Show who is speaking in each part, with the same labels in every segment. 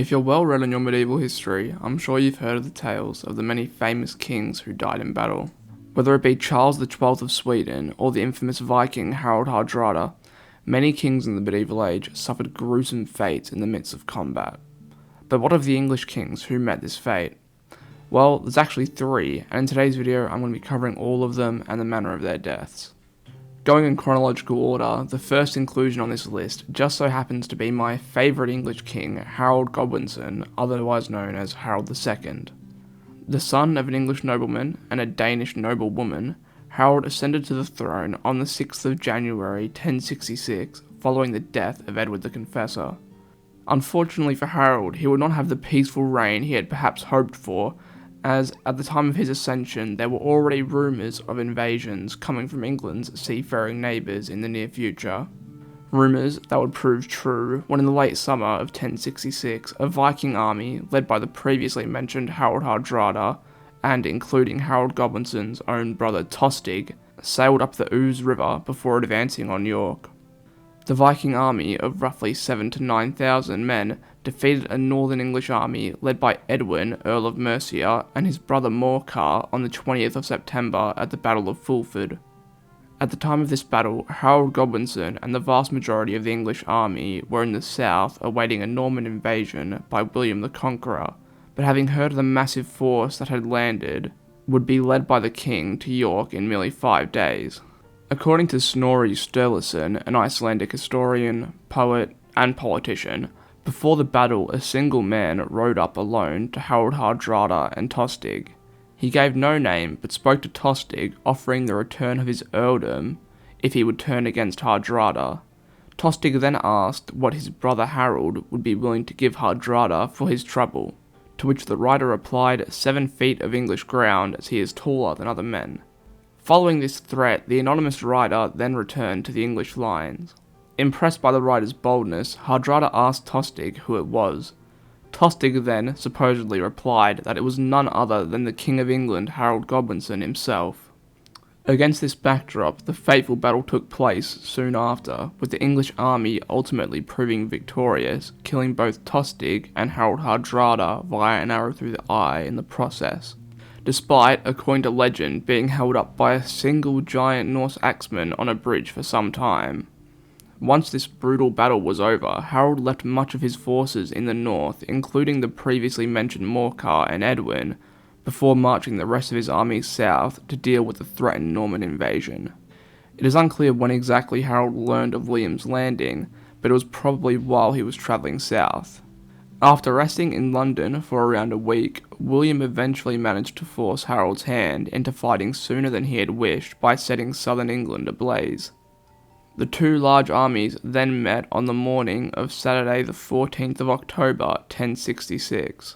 Speaker 1: If you're well read on your medieval history, I'm sure you've heard of the tales of the many famous kings who died in battle. Whether it be Charles the XII of Sweden or the infamous Viking Harald Hardrada, many kings in the medieval age suffered gruesome fates in the midst of combat. But what of the English kings who met this fate? Well, there's actually three, and in today's video I'm going to be covering all of them and the manner of their deaths. Going in chronological order, the first inclusion on this list just so happens to be my favourite English king, Harold Godwinson, otherwise known as Harold II. The son of an English nobleman and a Danish noblewoman, Harold ascended to the throne on the 6th of January 1066 following the death of Edward the Confessor. Unfortunately for Harold, he would not have the peaceful reign he had perhaps hoped for, as at the time of his ascension there were already rumours of invasions coming from England's seafaring neighbours in the near future. Rumours that would prove true when in the late summer of 1066 a Viking army led by the previously mentioned Harald Hardrada, and including Harold Godwinson's own brother Tostig, sailed up the Ouse River before advancing on York. The Viking army of roughly 7,000 to 9,000 men defeated a northern English army led by Edwin, Earl of Mercia, and his brother Morcar on the 20th of September at the Battle of Fulford. At the time of this battle, Harold Godwinson and the vast majority of the English army were in the south awaiting a Norman invasion by William the Conqueror, but having heard of the massive force that had landed, would be led by the king to York in merely 5 days. According to Snorri Sturluson, an Icelandic historian, poet, and politician, before the battle a single man rode up alone to Harald Hardrada and Tostig. He gave no name, but spoke to Tostig, offering the return of his earldom if he would turn against Hardrada. Tostig then asked what his brother Harold would be willing to give Hardrada for his trouble, to which the rider replied 7 feet of English ground, as he is taller than other men. Following this threat, the anonymous rider then returned to the English lines. Impressed by the rider's boldness, Hardrada asked Tostig who it was. Tostig then supposedly replied that it was none other than the King of England Harold Godwinson himself. Against this backdrop, the fateful battle took place soon after, with the English army ultimately proving victorious, killing both Tostig and Harold Hardrada via an arrow through the eye in the process, despite, according to legend, being held up by a single giant Norse axeman on a bridge for some time. Once this brutal battle was over, Harold left much of his forces in the north, including the previously mentioned Morcar and Edwin, before marching the rest of his army south to deal with the threatened Norman invasion. It is unclear when exactly Harold learned of William's landing, but it was probably while he was travelling south. After resting in London for around a week, William eventually managed to force Harold's hand into fighting sooner than he had wished by setting southern England ablaze. The two large armies then met on the morning of Saturday the 14th of October 1066.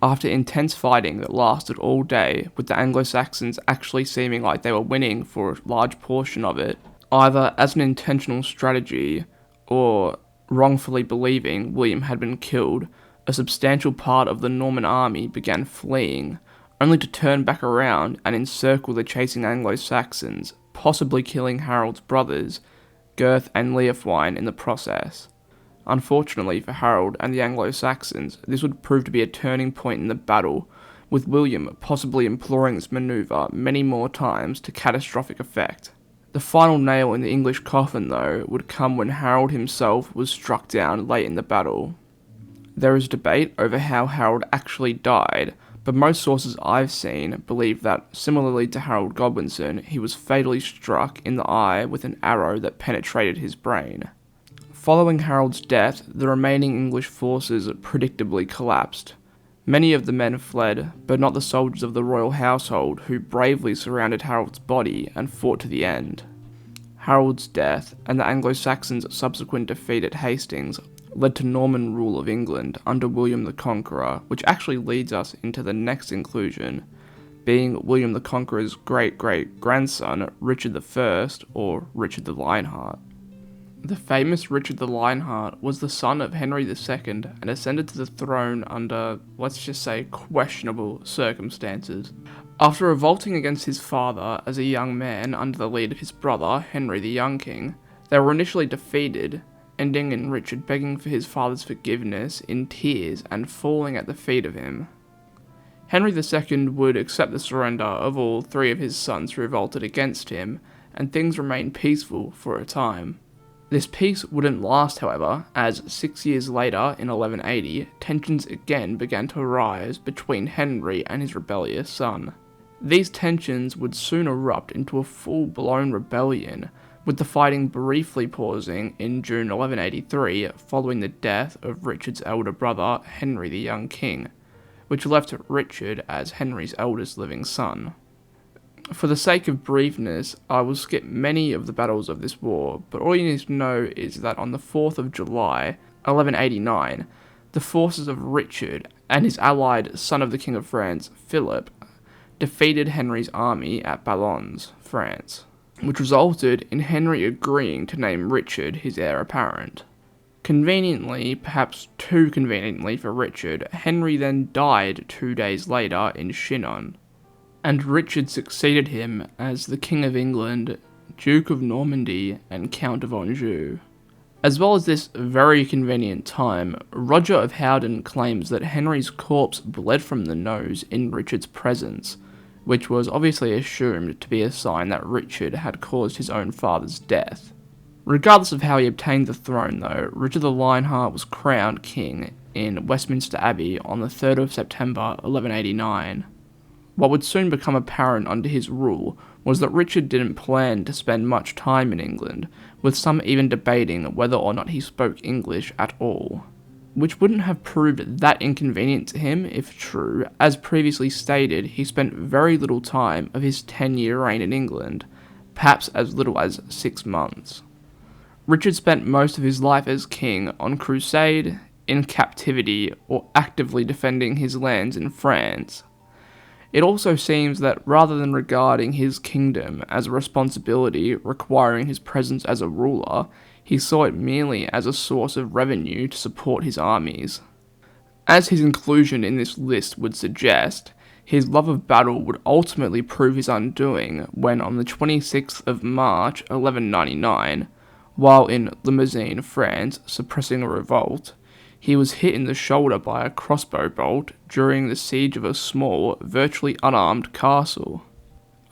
Speaker 1: After intense fighting that lasted all day, with the Anglo-Saxons actually seeming like they were winning for a large portion of it, either as an intentional strategy or wrongfully believing William had been killed, a substantial part of the Norman army began fleeing, only to turn back around and encircle the chasing Anglo-Saxons, possibly killing Harold's brothers, Gurth and Leofwine, in the process. Unfortunately for Harold and the Anglo-Saxons, this would prove to be a turning point in the battle, with William possibly employing this manoeuvre many more times to catastrophic effect. The final nail in the English coffin, though, would come when Harold himself was struck down late in the battle. There is debate over how Harold actually died, but most sources I've seen believe that, similarly to Harold Godwinson, he was fatally struck in the eye with an arrow that penetrated his brain. Following Harold's death, the remaining English forces predictably collapsed. Many of the men fled, but not the soldiers of the royal household, who bravely surrounded Harold's body and fought to the end. Harold's death, and the Anglo-Saxons' subsequent defeat at Hastings, led to Norman rule of England under William the Conqueror, which actually leads us into the next inclusion, being William the Conqueror's great-great-grandson, Richard I, or Richard the Lionheart. The famous Richard the Lionheart was the son of Henry II and ascended to the throne under, let's just say, questionable circumstances. After revolting against his father as a young man under the lead of his brother, Henry the Young King, they were initially defeated, ending in Richard begging for his father's forgiveness in tears and falling at the feet of him. Henry II would accept the surrender of all three of his sons who revolted against him, and things remained peaceful for a time. This peace wouldn't last, however, as 6 years later, in 1180, tensions again began to arise between Henry and his rebellious son. These tensions would soon erupt into a full-blown rebellion, with the fighting briefly pausing in June 1183 following the death of Richard's elder brother, Henry the Young King, which left Richard as Henry's eldest living son. For the sake of briefness, I will skip many of the battles of this war, but all you need to know is that on the 4th of July, 1189, the forces of Richard and his allied son of the King of France, Philip, defeated Henry's army at Ballons, France, which resulted in Henry agreeing to name Richard his heir apparent. Conveniently, perhaps too conveniently for Richard, Henry then died 2 days later in Chinon, and Richard succeeded him as the King of England, Duke of Normandy, and Count of Anjou. As well as this very convenient time, Roger of Howden claims that Henry's corpse bled from the nose in Richard's presence, which was obviously assumed to be a sign that Richard had caused his own father's death. Regardless of how he obtained the throne though, Richard the Lionheart was crowned king in Westminster Abbey on the 3rd of September 1189. What would soon become apparent under his rule was that Richard didn't plan to spend much time in England, with some even debating whether or not he spoke English at all, which wouldn't have proved that inconvenient to him if true. As previously stated, he spent very little time of his 10-year reign in England, perhaps as little as 6 months. Richard spent most of his life as king on crusade, in captivity, or actively defending his lands in France. It also seems that rather than regarding his kingdom as a responsibility requiring his presence as a ruler, he saw it merely as a source of revenue to support his armies. As his inclusion in this list would suggest, his love of battle would ultimately prove his undoing when on the 26th of March 1199, while in Limousin, France, suppressing a revolt, he was hit in the shoulder by a crossbow bolt during the siege of a small, virtually unarmed castle.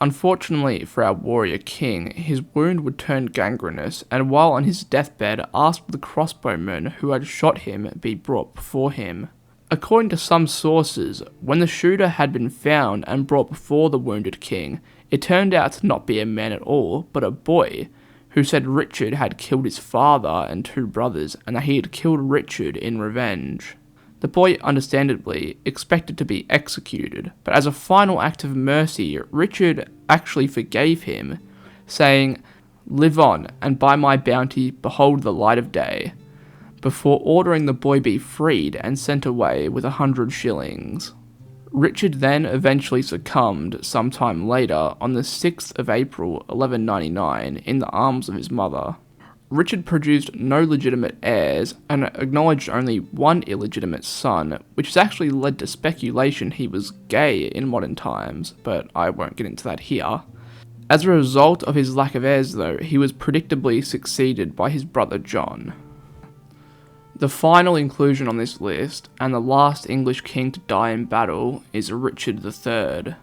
Speaker 1: Unfortunately for our warrior king, his wound would turn gangrenous, and while on his deathbed asked the crossbowman who had shot him be brought before him. According to some sources, when the shooter had been found and brought before the wounded king, it turned out to not be a man at all, but a boy, who said Richard had killed his father and 2 brothers, and that he had killed Richard in revenge. The boy understandably expected to be executed, but as a final act of mercy, Richard actually forgave him, saying, "Live on, and by my bounty behold the light of day," before ordering the boy be freed and sent away with 100 shillings. Richard then eventually succumbed sometime later on the 6th of April 1199 in the arms of his mother. Richard produced no legitimate heirs and acknowledged only one illegitimate son, which has actually led to speculation he was gay in modern times, but I won't get into that here. As a result of his lack of heirs though, he was predictably succeeded by his brother John. The final inclusion on this list, and the last English king to die in battle, is Richard III.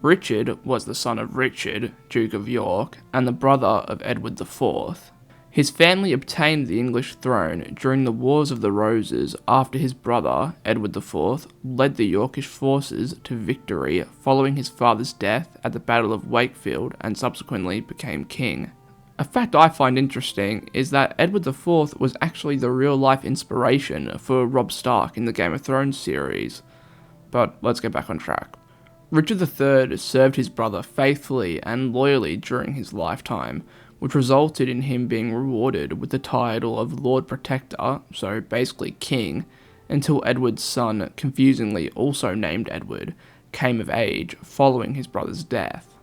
Speaker 1: Richard was the son of Richard, Duke of York, and the brother of Edward IV. His family obtained the English throne during the Wars of the Roses after his brother, Edward IV, led the Yorkish forces to victory following his father's death at the Battle of Wakefield and subsequently became king. A fact I find interesting is that Edward IV was actually the real-life inspiration for Robb Stark in the Game of Thrones series. But let's get back on track. Richard III served his brother faithfully and loyally during his lifetime, which resulted in him being rewarded with the title of Lord Protector, so basically king, until Edward's son, confusingly also named Edward, came of age following his brother's death.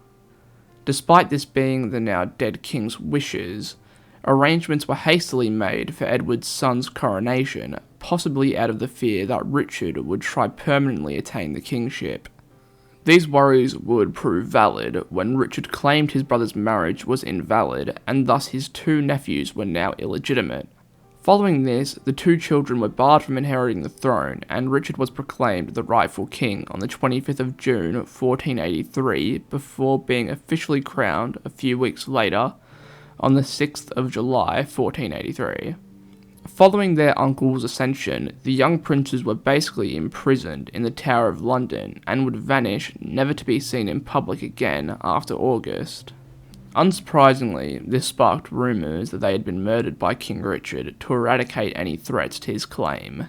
Speaker 1: Despite this being the now dead king's wishes, arrangements were hastily made for Edward's son's coronation, possibly out of the fear that Richard would try permanently attain the kingship. These worries would prove valid when Richard claimed his brother's marriage was invalid, and thus his 2 nephews were now illegitimate. Following this, the two children were barred from inheriting the throne, and Richard was proclaimed the rightful king on the 25th of June 1483, before being officially crowned a few weeks later on the 6th of July 1483. Following their uncle's ascension, the young princes were basically imprisoned in the Tower of London and would vanish, never to be seen in public again after August. Unsurprisingly, this sparked rumours that they had been murdered by King Richard to eradicate any threats to his claim.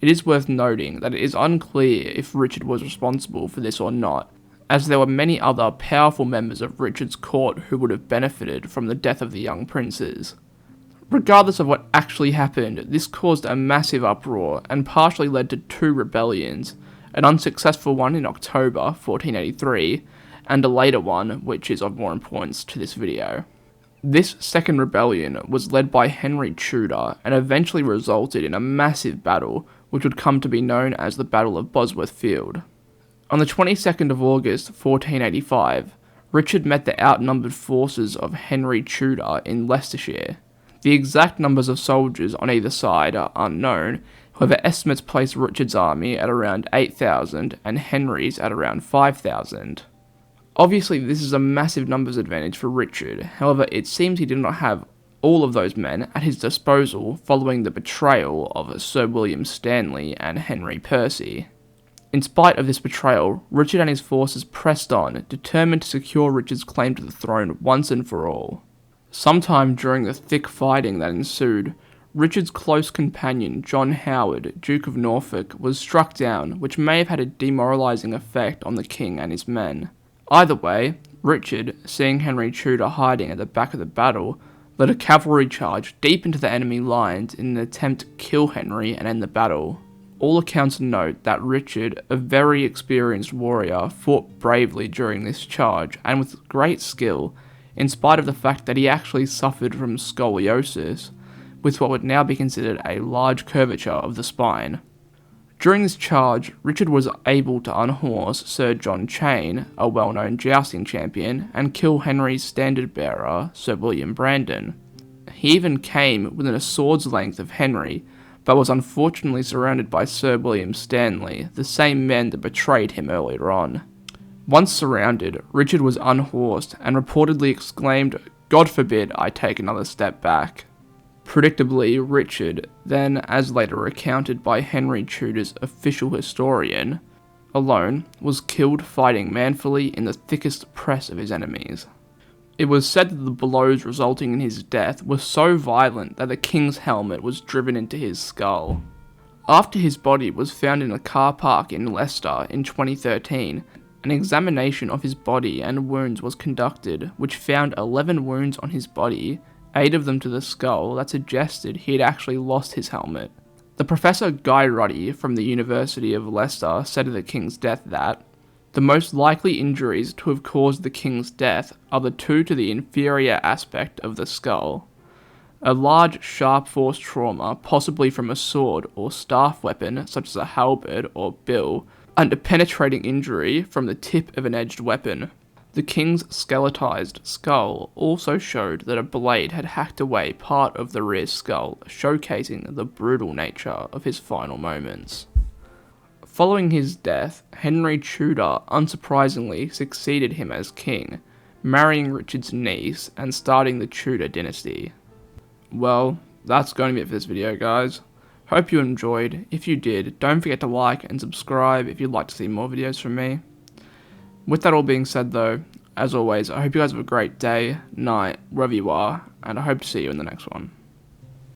Speaker 1: It is worth noting that it is unclear if Richard was responsible for this or not, as there were many other powerful members of Richard's court who would have benefited from the death of the young princes. Regardless of what actually happened, this caused a massive uproar and partially led to two rebellions, an unsuccessful one in October 1483, and a later one, which is of more importance to this video. This second rebellion was led by Henry Tudor and eventually resulted in a massive battle, which would come to be known as the Battle of Bosworth Field. On the 22nd of August 1485, Richard met the outnumbered forces of Henry Tudor in Leicestershire. The exact numbers of soldiers on either side are unknown, however estimates place Richard's army at around 8,000 and Henry's at around 5,000. Obviously, this is a massive numbers advantage for Richard, however it seems he did not have all of those men at his disposal following the betrayal of Sir William Stanley and Henry Percy. In spite of this betrayal, Richard and his forces pressed on, determined to secure Richard's claim to the throne once and for all. Sometime during the thick fighting that ensued, Richard's close companion John Howard, Duke of Norfolk, was struck down, which may have had a demoralising effect on the king and his men. Either way, Richard, seeing Henry Tudor hiding at the back of the battle, led a cavalry charge deep into the enemy lines in an attempt to kill Henry and end the battle. All accounts note that Richard, a very experienced warrior, fought bravely during this charge and with great skill, in spite of the fact that he actually suffered from scoliosis, with what would now be considered a large curvature of the spine. During this charge, Richard was able to unhorse Sir John Chain, a well-known jousting champion, and kill Henry's standard-bearer, Sir William Brandon. He even came within a sword's length of Henry, but was unfortunately surrounded by Sir William Stanley, the same men that betrayed him earlier on. Once surrounded, Richard was unhorsed and reportedly exclaimed, "God forbid I take another step back." Predictably, Richard, then, as later recounted by Henry Tudor's official historian, alone, was killed fighting manfully in the thickest press of his enemies. It was said that the blows resulting in his death were so violent that the king's helmet was driven into his skull. After his body was found in a car park in Leicester in 2013, an examination of his body and wounds was conducted, which found 11 wounds on his body, 8 of them to the skull, that suggested he had actually lost his helmet. The Professor Guy Ruddy from the University of Leicester said of the king's death that the most likely injuries to have caused the king's death are the two to the inferior aspect of the skull. A large, sharp force trauma, possibly from a sword or staff weapon such as a halberd or bill, and a penetrating injury from the tip of an edged weapon. The king's skeletized skull also showed that a blade had hacked away part of the rear skull, showcasing the brutal nature of his final moments. Following his death, Henry Tudor unsurprisingly succeeded him as king, marrying Richard's niece and starting the Tudor dynasty. Well, that's going to be it for this video, guys. Hope you enjoyed. If you did, don't forget to like and subscribe if you'd like to see more videos from me. With that all being said though, as always, I hope you guys have a great day, night, wherever you are, and I hope to see you in the next one.